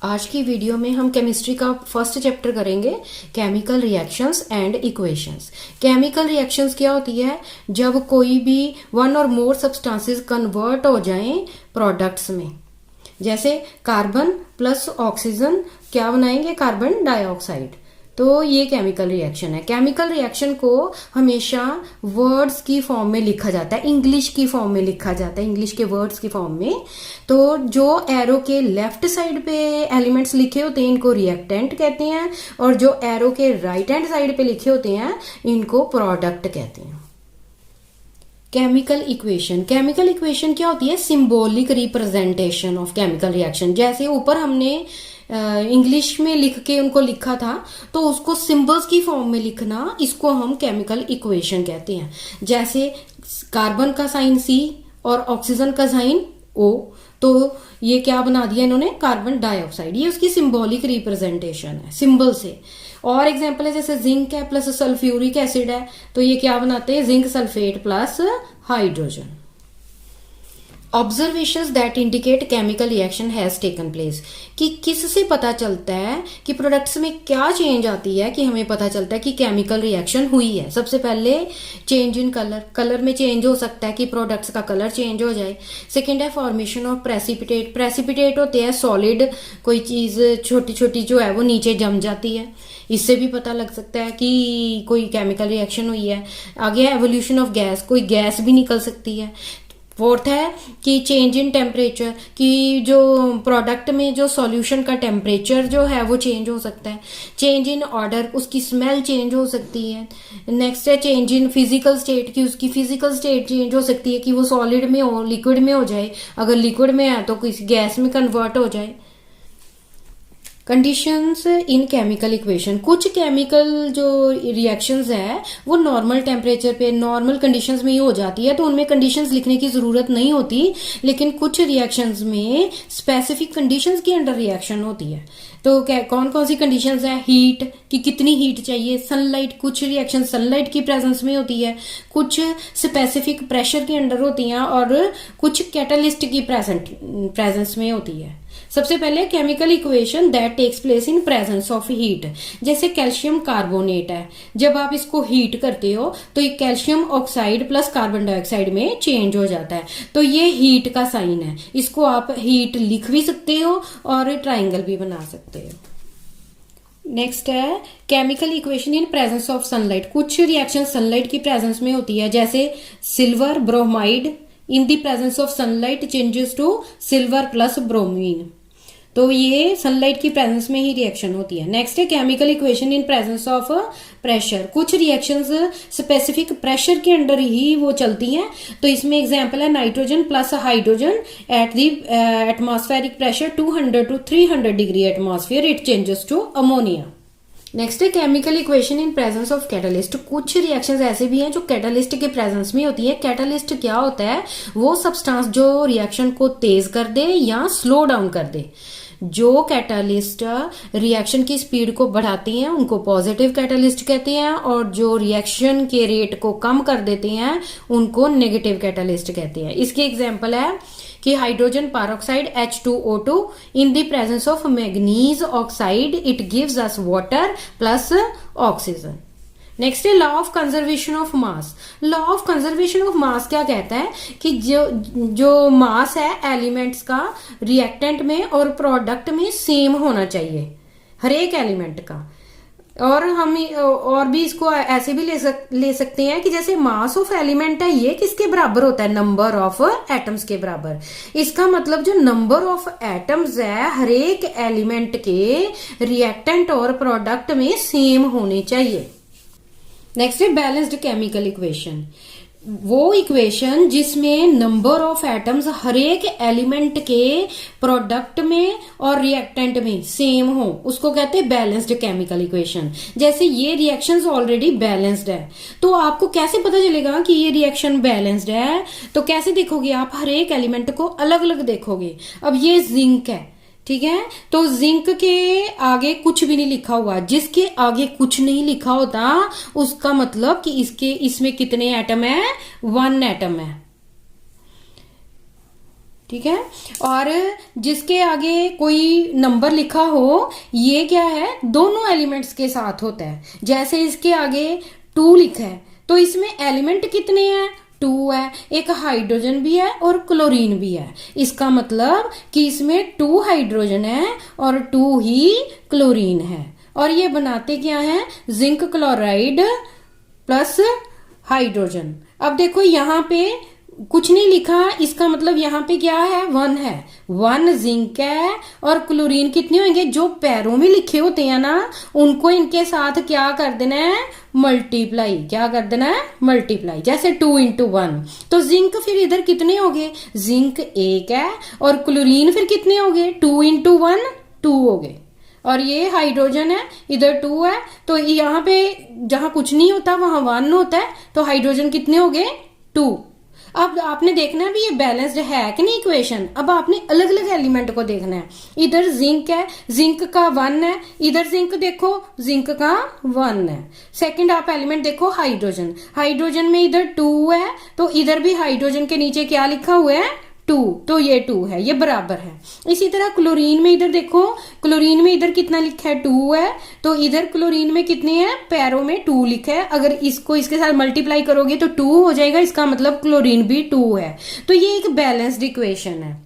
आज की वीडियो में हम केमिस्ट्री का फर्स्ट चैप्टर करेंगे, chemical reactions and equations. Chemical reactions क्या होती है? जब कोई भी वन और मोर सब्सटेंसेस कन्वर्ट हो जाएं प्रोडक्ट्स में। जैसे कार्बन प्लस ऑक्सीजन क्या बनाएंगे? Carbon dioxide. तो ये केमिकल रिएक्शन है। केमिकल रिएक्शन को हमेशा वर्ड्स की फॉर्म में लिखा जाता है, इंग्लिश की फॉर्म में लिखा जाता है, इंग्लिश के वर्ड्स की फॉर्म में। तो जो एरो के लेफ्ट साइड पे एलिमेंट्स लिखे होते हैं इनको रिएक्टेंट कहते हैं, और जो एरो के राइट हैंड साइड पे लिखे होते हैं इनको प्रोडक्ट कहते हैं। केमिकल इक्वेशन क्या होती है? Symbolic representation of chemical reaction. जैसे ऊपर हमने इंग्लिश में लिख के उनको लिखा था, तो उसको सिंबल्स की फॉर्म में लिखना, इसको हम केमिकल इक्वेशन कहते हैं। जैसे कार्बन का साइन C और ऑक्सीजन का साइन O, तो ये क्या बना दिया इन्होंने? Carbon dioxide. ये उसकी सिंबॉलिक रिप्रेजेंटेशन है, सिंबल से। और एग्जांपल है जैसे जिंक है प्लस सल्फ्यूरिक एसिड है, तो ये क्या बनाते हैं? Zinc sulphate plus hydrogen. Observations that indicate chemical reaction has taken place, कि किससे पता चलता है कि प्रोडक्ट्स में क्या चेंज आती है, कि हमें पता चलता है कि केमिकल रिएक्शन हुई है। सबसे पहले चेंज इन कलर में चेंज हो सकता है कि प्रोडक्ट्स का कलर चेंज हो जाए। सेकेंड है फॉर्मेशन ऑफ प्रेसिपिटेट होते हैं सॉलिड, कोई चीज छोटी छोटी जो है वो नीचे जम जाती है, इससे भी पता लग सकता है कि कोई केमिकल रिएक्शन हुई है। आगे है एवोल्यूशन ऑफ गैस, कोई गैस भी निकल सकती है। फोर्थ है कि चेंज इन टेम्परेचर, कि जो प्रोडक्ट में जो सॉल्यूशन का टेम्परेचर जो है वो चेंज हो सकता है। चेंज इन ऑर्डर, उसकी स्मेल चेंज हो सकती है। नेक्स्ट है चेंज इन फिजिकल स्टेट, कि उसकी फिजिकल स्टेट चेंज हो सकती है, कि वो सॉलिड में हो, लिक्विड में हो जाए, अगर लिक्विड में है तो किसी गैस में कन्वर्ट हो जाए। कंडीशंस इन केमिकल इक्वेशन, कुछ केमिकल जो रिएक्शंस है वो नॉर्मल टेम्परेचर पे, नॉर्मल कंडीशंस में ही हो जाती है, तो उनमें कंडीशंस लिखने की जरूरत नहीं होती। लेकिन कुछ रिएक्शंस में स्पेसिफिक कंडीशंस के अंडर रिएक्शन होती है। तो क्या कौन कौन सी कंडीशंस है? हीट, कि कितनी हीट चाहिए। सनलाइट, कुछ रिएक्शन सनलाइट की प्रेजेंस में होती है, कुछ स्पेसिफिक प्रेशर के अंडर होती हैं, और कुछ कैटालिस्ट की प्रेजेंस में होती है। सबसे पहले chemical equation that takes place in presence of heat. जैसे कैल्शियम कार्बोनेट है, जब आप इसको हीट करते हो तो ये calcium oxide plus carbon dioxide में चेंज हो जाता है, तो ये हीट का साइन है। इसको आप हीट लिख भी सकते हो और ट्राइंगल भी बना सकते हो। नेक्स्ट है chemical equation in presence of sunlight. कुछ रिएक्शन सनलाइट की प्रेजेंस में होती है, जैसे silver bromide in the presence of sunlight changes to silver plus bromine, तो ये सनलाइट की प्रेजेंस में ही रिएक्शन होती है। नेक्स्ट है chemical equation in presence of pressure. कुछ रिएक्शंस स्पेसिफिक प्रेशर के अंडर ही वो चलती हैं, तो इसमें एग्जांपल है nitrogen plus hydrogen at the atmospheric pressure 200 to 300 degree atmosphere, it changes to ammonia. Next है chemical equation in presence of catalyst. कुछ रिएक्शंस ऐसे भी हैं जो कैटलिस्ट के प्रेजेंस में होती है। कैटलिस्ट क्या होता है? वो सब्सटेंस जो रिएक्शन को तेज कर दे या स्लो डाउन कर दे। जो कैटलिस्ट रिएक्शन की स्पीड को बढ़ाती हैं उनको पॉजिटिव कैटलिस्ट कहते हैं, और जो रिएक्शन के रेट को कम कर देते हैं उनको नेगेटिव कैटलिस्ट कहते हैं। इसके एग्जांपल है कि hydrogen peroxide H2O2 in the presence of manganese oxide it gives us water plus oxygen. Next है law of conservation of mass. Law of conservation of mass क्या कहता है कि जो मास है एलिमेंट्स का रिएक्टेंट में और प्रोडक्ट में सेम होना चाहिए, हर एक एलिमेंट का। और हम और भी इसको ऐसे भी ले सकते हैं कि जैसे मास ऑफ एलिमेंट है ये किसके बराबर होता है? नंबर ऑफ एटम्स के बराबर। इसका मतलब जो नंबर ऑफ एटम्स है हर एक एलिमेंट के रिएक्टेंट और प्रोडक्ट में सेम होने चाहिए। नेक्स्ट है बैलेंस्ड केमिकल इक्वेशन। वो इक्वेशन जिसमें नंबर ऑफ एटम्स हर एक एलिमेंट के प्रोडक्ट में और रिएक्टेंट में सेम हो, उसको कहते हैं बैलेंस्ड केमिकल इक्वेशन। जैसे ये रिएक्शंस ऑलरेडी बैलेंस्ड है, तो आपको कैसे पता चलेगा कि ये रिएक्शन बैलेंस्ड है? तो कैसे देखोगे आप? हर एक एलिमेंट को अलग अलग देखोगे। अब ये जिंक है, ठीक है, तो जिंक के आगे कुछ भी नहीं लिखा हुआ। जिसके आगे कुछ नहीं लिखा होता उसका मतलब कि इसमें कितने एटम है? 1 एटम है। ठीक है। और जिसके आगे कोई नंबर लिखा हो, ये क्या है, दोनों एलिमेंट्स के साथ होता है। जैसे इसके आगे 2 लिखा है तो इसमें एलिमेंट कितने हैं, 2 है, एक हाइड्रोजन भी है और क्लोरीन भी है। इसका मतलब कि इसमें 2 हाइड्रोजन है और 2 ही क्लोरीन है। और ये बनाते क्या है, जिंक क्लोराइड प्लस हाइड्रोजन। अब देखो यहाँ पे कुछ नहीं लिखा, इसका मतलब यहाँ पे क्या है, 1 है, 1 जिंक है और क्लोरीन कितने होंगे, जो पैरों में लिखे होते हैं ना उनको इनके साथ क्या कर देना है, मल्टीप्लाई। क्या कर देना है, मल्टीप्लाई। जैसे 2 इंटू 1, तो जिंक फिर इधर कितने हो गए, जिंक 1 है और क्लोरीन फिर कितने हो गए, 2 इंटू 1 2 हो गए। और ये हाइड्रोजन है, इधर 2 है, तो यहाँ पे जहां कुछ नहीं होता वहां 1 होता है, तो हाइड्रोजन कितने हो गए, 2। अब आपने देखना है भी ये बैलेंस्ड है कि नहीं इक्वेशन। अब आपने अलग अलग एलिमेंट को देखना है। इधर जिंक है, जिंक का 1 है, इधर जिंक देखो, जिंक का 1 है। सेकंड आप एलिमेंट देखो हाइड्रोजन, हाइड्रोजन में इधर 2 है, तो इधर भी हाइड्रोजन के नीचे क्या लिखा हुआ है, 2, तो ये 2 है, ये बराबर है। इसी तरह क्लोरीन में इधर देखो, क्लोरीन में इधर कितना लिखा है, 2 है, तो इधर क्लोरीन में कितने हैं, पैरों में 2 लिखा है। अगर इसको इसके साथ मल्टीप्लाई करोगे तो 2 हो जाएगा, इसका मतलब क्लोरीन भी 2 है। तो ये एक बैलेंस्ड इक्वेशन है।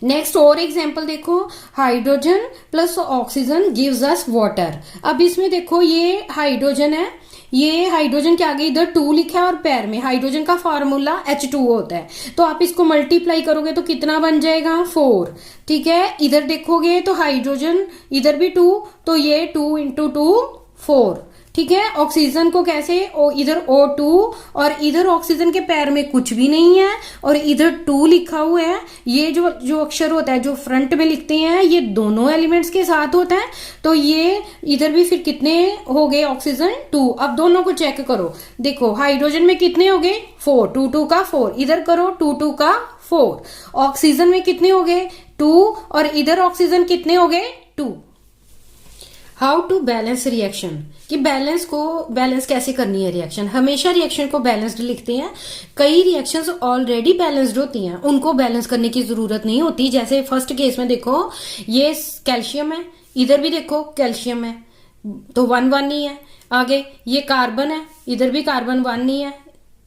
नेक्स्ट और एग्जाम्पल देखो, hydrogen plus oxygen gives us water. अब इसमें देखो ये हाइड्रोजन है, ये हाइड्रोजन के आगे इधर 2 लिखा है और पैर में हाइड्रोजन का फॉर्मूला H2 होता है, तो आप इसको मल्टीप्लाई करोगे तो कितना बन जाएगा, 4। ठीक है, इधर देखोगे तो हाइड्रोजन इधर भी 2, तो ये 2 इंटू 2 4। ठीक है, ऑक्सीजन को कैसे, इधर O2 और इधर ऑक्सीजन के पैर में कुछ भी नहीं है और इधर 2 लिखा हुआ है। ये जो अक्षर होता है जो फ्रंट में लिखते हैं ये दोनों एलिमेंट्स के साथ होता है, तो ये इधर भी फिर कितने हो गए, ऑक्सीजन 2। अब दोनों को चेक करो, देखो हाइड्रोजन में कितने हो गए, 4, 2 2 का 4, इधर करो 2 2 का 4। ऑक्सीजन में कितने हो गए, 2, और इधर ऑक्सीजन कितने हो गए, 2। हाउ टू बैलेंस रिएक्शन, कि बैलेंस कैसे करनी है रिएक्शन। हमेशा रिएक्शन को बैलेंस्ड लिखते हैं। कई रिएक्शंस ऑलरेडी बैलेंस्ड होती हैं, उनको बैलेंस करने की जरूरत नहीं होती। जैसे फर्स्ट केस में देखो ये कैल्शियम है, इधर भी देखो कैल्शियम है, तो 1 1 ही है। आगे ये कार्बन है, इधर भी कार्बन 1 ही है।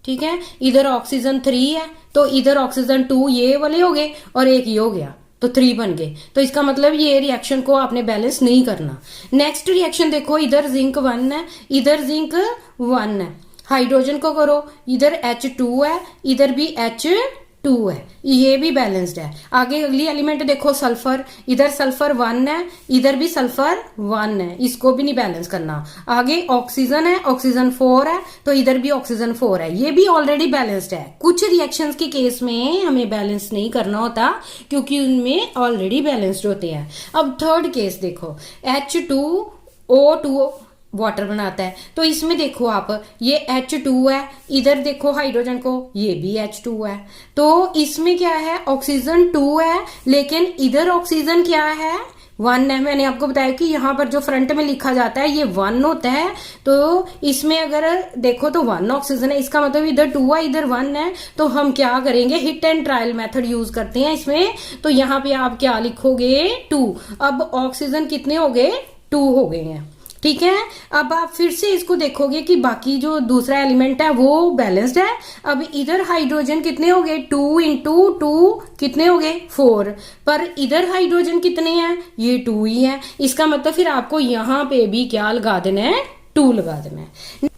ठीक है, इधर ऑक्सीजन 3 है, तो इधर ऑक्सीजन 2 ये वाले हो गए और एक ये हो गया, तो 3 बन गए। तो इसका मतलब ये रिएक्शन को आपने बैलेंस नहीं करना। नेक्स्ट रिएक्शन देखो, इधर जिंक 1 है, इधर जिंक 1 है। हाइड्रोजन को करो, इधर H2 है, इधर भी H2 है, ये भी बैलेंस्ड है। आगे अगली एलिमेंट देखो सल्फर, इधर सल्फर 1 है, इधर भी सल्फर 1 है, इसको भी नहीं बैलेंस करना। आगे ऑक्सीजन है, ऑक्सीजन 4 है, तो इधर भी ऑक्सीजन 4 है, ये भी ऑलरेडी बैलेंस्ड है। कुछ रिएक्शंस के केस में हमें बैलेंस नहीं करना होता क्योंकि उनमें ऑलरेडी बैलेंस्ड होते हैं। अब थर्ड केस देखो, H2O2 वाटर बनाता है, तो इसमें देखो आप ये H2 है, इधर देखो हाइड्रोजन को, ये भी H2 है, तो इसमें क्या है, ऑक्सीजन 2 है, लेकिन इधर ऑक्सीजन क्या है, 1 है। मैंने आपको बताया कि यहाँ पर जो फ्रंट में लिखा जाता है ये 1 होता है, तो इसमें अगर देखो तो 1 ऑक्सीजन है, इसका मतलब इधर 2 है, इधर 1 है, तो हम क्या करेंगे, hit and trial method use करते हैं इसमें। तो यहाँ पे आप क्या लिखोगे, 2। अब ऑक्सीजन कितने हो गए, 2 हो गए हैं। ठीक है, अब आप फिर से इसको देखोगे कि बाकी जो दूसरा एलिमेंट है वो बैलेंस्ड है। अब इधर हाइड्रोजन कितने हो गए, 2 इंटू 2 कितने हो गए, 4, पर इधर हाइड्रोजन कितने हैं, ये 2 ही है। इसका मतलब फिर आपको यहाँ पे भी क्या लगा देना है, 2 लगा देना है।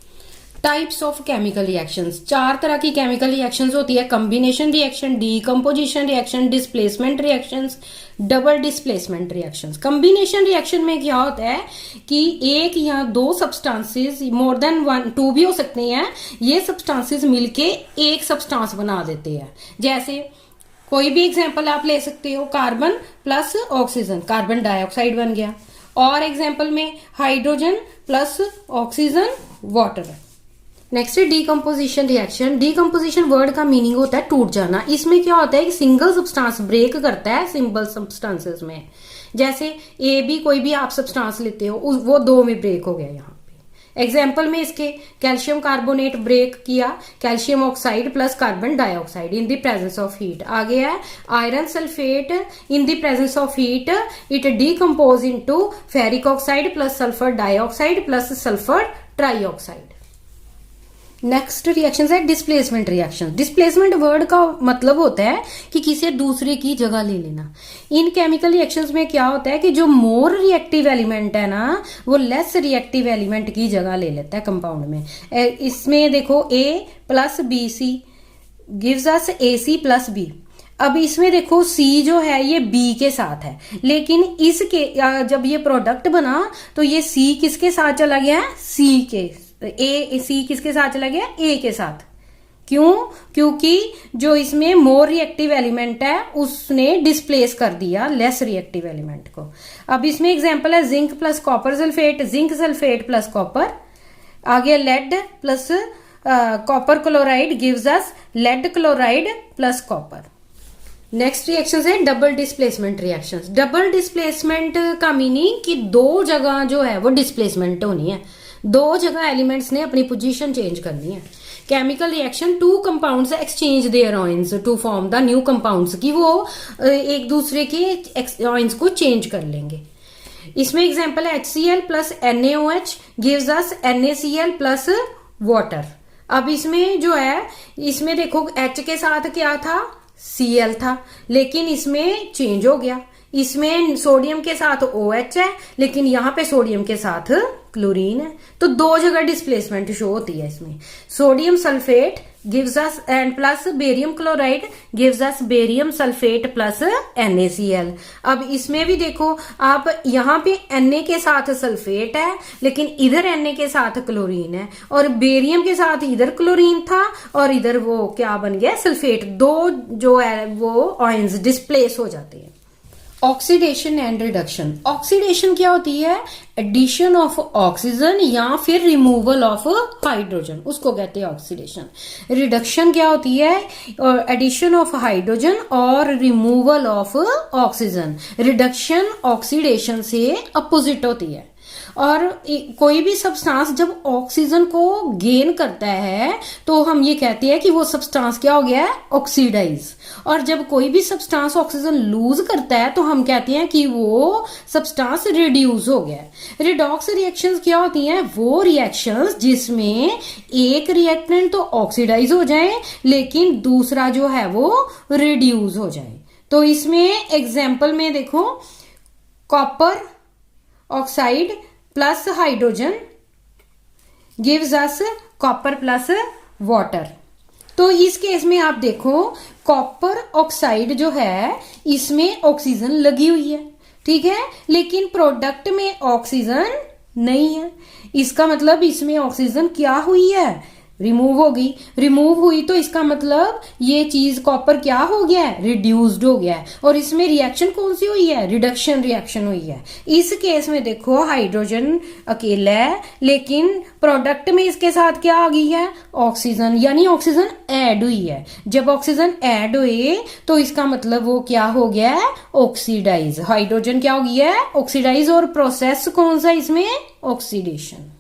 टाइप्स ऑफ केमिकल रिएक्शंस, 4 तरह की केमिकल रिएक्शंस होती है, combination reaction, decomposition reaction, displacement reactions, double displacement reactions. Combination reaction में क्या होता है कि एक या 2 सब्सटेंसेस, मोर देन 1 2 भी हो सकते हैं, ये सब्सटेंसेस मिलके एक सब्सटेंस बना देते हैं। जैसे कोई भी एग्जांपल आप ले सकते हो, carbon plus oxygen, carbon dioxide बन गया। और एग्जांपल में hydrogen plus oxygen water. Next है डीकम्पोजिशन रिएक्शन। डीकम्पोजिशन वर्ड का मीनिंग होता है टूट जाना। इसमें क्या होता है कि सिंगल सब्सटेंस ब्रेक करता है सिंपल सब्सटेंसेस में। जैसे ए बी कोई भी आप सब्सटेंस लेते हो, वो 2 में ब्रेक हो गया यहाँ पे, एग्जाम्पल में इसके कैल्शियम कार्बोनेट ब्रेक किया, calcium oxide plus carbon dioxide in the presence of heat. आगे है iron sulphate in the presence of heat it decompose into ferric oxide plus sulphur dioxide plus sulphur trioxide. Next reaction है displacement reaction. Displacement word का मतलब होता है कि किसी दूसरे की जगह ले लेना। इन केमिकल रिएक्शंस में क्या होता है कि जो मोर रिएक्टिव एलिमेंट है ना वो लेस रिएक्टिव एलिमेंट की जगह ले लेता है कंपाउंड में। इसमें देखो A plus B C gives us AC plus B. अब इसमें देखो C जो है ये B के साथ है, लेकिन इसके जब ये प्रोडक्ट बना तो ये C किसके साथ चला गया है? C के C किसके साथ चला गया? A के साथ। क्यों? क्योंकि जो इसमें मोर रिएक्टिव एलिमेंट है उसने डिस्प्लेस कर दिया लेस रिएक्टिव एलिमेंट को। अब इसमें एग्जांपल है zinc plus copper sulphate, zinc sulphate plus copper. आगे lead plus copper chloride gives us lead chloride plus copper. Next reaction है double displacement reaction. Double displacement का मीनिंग कि दो जगह जो है वो डिस्प्लेसमेंट होनी है, दो जगह एलिमेंट्स ने अपनी पोजीशन चेंज करनी है। Chemical reaction two compounds exchange their ions to form the new compounds, की वो एक दूसरे के आयंस को चेंज कर लेंगे। इसमें एग्जांपल है HCl plus NaOH gives us NaCl plus water. अब इसमें जो है इसमें देखो H के साथ क्या था? Cl था, लेकिन इसमें चेंज हो गया। इसमें सोडियम के साथ OH है, लेकिन यहां पे सोडियम के साथ क्लोरीन है, तो दो जगह डिस्प्लेसमेंट शो होती है इसमें। Sodium sulphate gives us and plus barium chloride gives us barium sulphate plus NaCl। अब इसमें भी देखो आप यहाँ पे Na के साथ सल्फेट है, लेकिन इधर Na के साथ क्लोरीन है, और बेरियम के साथ इधर क्लोरीन था और इधर वो क्या बन गया? सल्फेट। दो जो है वो आयंस डिस्प्लेस हो जाते हैं। Oxidation and reduction. ऑक्सीडेशन क्या होती है? एडिशन ऑफ ऑक्सीजन या फिर रिमूवल ऑफ हाइड्रोजन, उसको कहते हैं ऑक्सीडेशन। रिडक्शन क्या होती है? एडिशन ऑफ हाइड्रोजन और removal of oxygen. Reduction oxidation से अपोजिट होती है। और कोई भी सब्सटेंस जब ऑक्सीजन को गेन करता है तो हम ये कहते हैं कि वो सब्सटेंस क्या हो गया है? ऑक्सीडाइज। और जब कोई भी सब्सटेंस ऑक्सीजन लूज करता है तो हम कहते हैं कि वो सब्सटेंस रिड्यूस हो गया है। रिडॉक्स रिएक्शंस क्या होती हैं? वो रिएक्शंस जिसमें एक रिएक्टेंट तो ऑक्सीडाइज हो जाए लेकिन दूसरा जो है वो रिड्यूस हो जाए। तो इसमें एग्जाम्पल में देखो copper oxide plus hydrogen gives us copper plus water. तो इस केस में आप देखो कॉपर ऑक्साइड जो है इसमें ऑक्सीजन लगी हुई है, ठीक है, लेकिन प्रोडक्ट में ऑक्सीजन नहीं है। इसका मतलब इसमें ऑक्सीजन क्या हुई है? रिमूव हो गई। रिमूव हुई तो इसका मतलब ये चीज कॉपर क्या हो गया है? रिड्यूस्ड हो गया है। और इसमें रिएक्शन कौन सी हुई है? रिडक्शन रिएक्शन हुई है। इस केस में देखो हाइड्रोजन अकेला है, लेकिन प्रोडक्ट में इसके साथ क्या आ गई है? ऑक्सीजन, यानी ऑक्सीजन ऐड हुई है। जब ऑक्सीजन ऐड हुए तो इसका मतलब वो क्या हो गया है? ऑक्सीडाइज। हाइड्रोजन क्या हो गया है? ऑक्सीडाइज। और प्रोसेस कौन सा इसमें? ऑक्सीडेशन।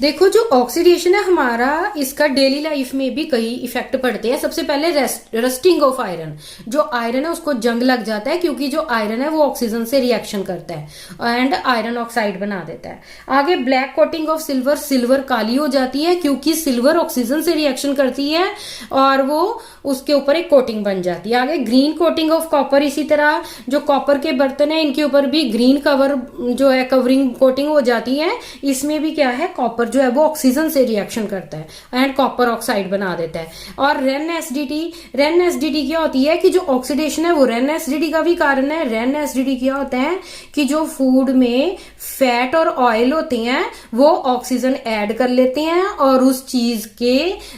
देखो जो ऑक्सीडेशन है हमारा, इसका डेली लाइफ में भी कई इफेक्ट पड़ते हैं। सबसे पहले रस्टिंग ऑफ आयरन। जो आयरन है उसको जंग लग जाता है, क्योंकि जो आयरन है वो ऑक्सीजन से रिएक्शन करता है एंड आयरन ऑक्साइड बना देता है। आगे black coating of silver. Silver काली हो जाती है क्योंकि सिल्वर ऑक्सीजन से रिएक्शन करती है और वो उसके ऊपर एक कोटिंग बन जाती है। आगे ग्रीन कोटिंग ऑफ कॉपर। इसी तरह जो कॉपर के बर्तन है इनके ऊपर भी ग्रीन कवर जो है कवरिंग कोटिंग हो जाती है। इसमें भी क्या है? कॉपर जो है वो ऑक्सीजन से रिएक्शन करता है एंड कॉपर ऑक्साइड बना देता है। और रेन एसिडिटी। रेन एसिडिटी क्या होती है कि जो ऑक्सीडेशन है वो रेन एसिडिटी का भी कारण है। रेन एसिडिटी क्या होता है कि जो फूड में फैट और ऑयल होते हैं वो ऑक्सीजन ऐड कर लेते हैं और उस चीज के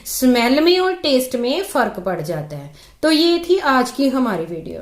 स्मेल में और टेस्ट में फर्क पड़ जाता है। तो ये थी आज की हमारी वीडियो।